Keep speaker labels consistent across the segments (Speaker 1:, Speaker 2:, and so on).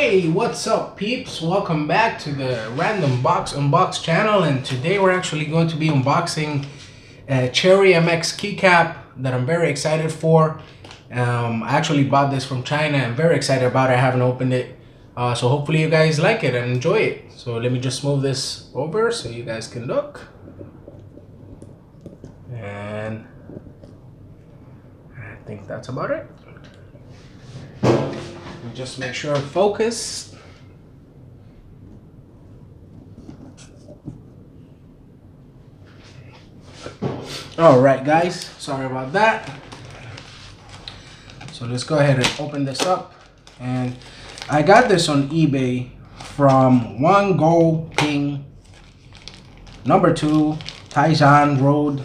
Speaker 1: Hey, what's up peeps? Welcome back to the Random Box Unbox channel, and today we're actually going to be unboxing a Cherry MX keycap that I'm very excited for. I actually bought this from China. I'm very excited about it. I haven't opened it. So hopefully you guys like it and enjoy it. So let me just move this over so you guys can look. And I think that's about it. Just make sure I focus. Alright guys, sorry about that. So let's go ahead and open this up. And I got this on eBay from One Go Ping number 2 Taizhan Road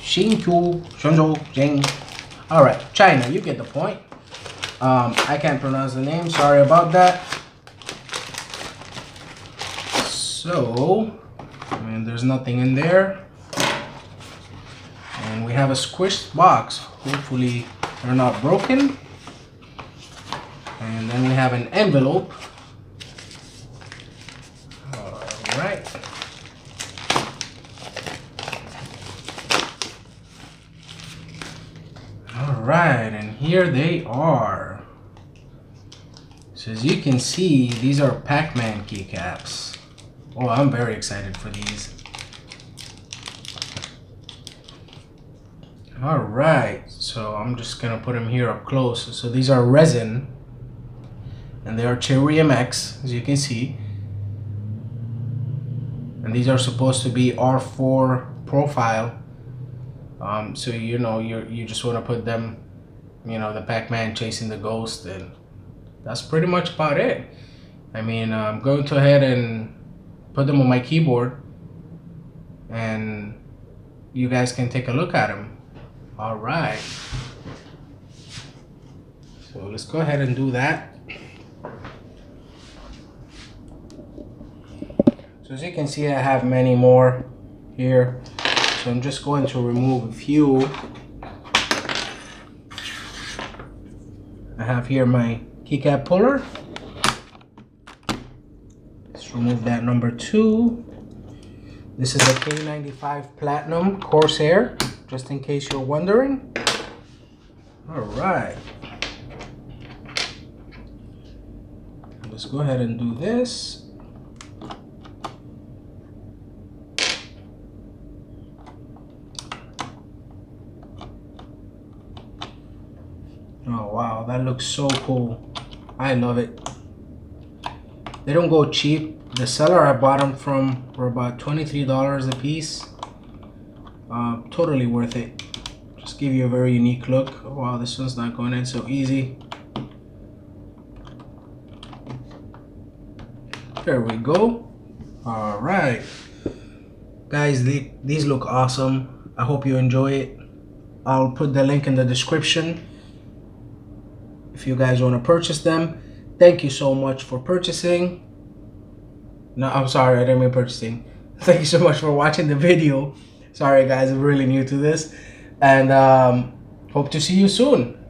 Speaker 1: Xinqiu Shenzhou Jing. Alright, China, you get the point. I can't pronounce the name, sorry about that. So, there's nothing in there. And we have a squished box. Hopefully they're not broken. And then we have an envelope. Alright. Alright, and here they are. So as you can see, these are Pac-Man keycaps. Oh, I'm very excited for these. Alright, so I'm just gonna put them here up close. So these are Resin, and they are Cherry MX, as you can see. And these are supposed to be R4 profile. So you just want to put them, the Pac-Man chasing the ghost, and that's pretty much about it. I'm going to ahead and put them on my keyboard, and you guys can take a look at them. All right. So let's go ahead and do that. So as you can see, I have many more here. So I'm just going to remove a few. I have here my keycap puller. Let's remove that number 2. This is a K95 Platinum Corsair, just in case you're wondering. Alright. Let's go ahead and do this. Oh wow, that looks so cool. I love it. They don't go cheap. The seller I bought them from for about $23 a piece. Totally worth it. Just give you a very unique look. Oh, wow, this one's not going in so easy. There we go. Alright. Guys, these look awesome. I hope you enjoy it. I'll put the link in the description if you guys want to purchase them. Thank you so much for purchasing. No, I'm sorry, I didn't mean purchasing. Thank you so much for watching the video. Sorry guys, I'm really new to this. And hope to see you soon.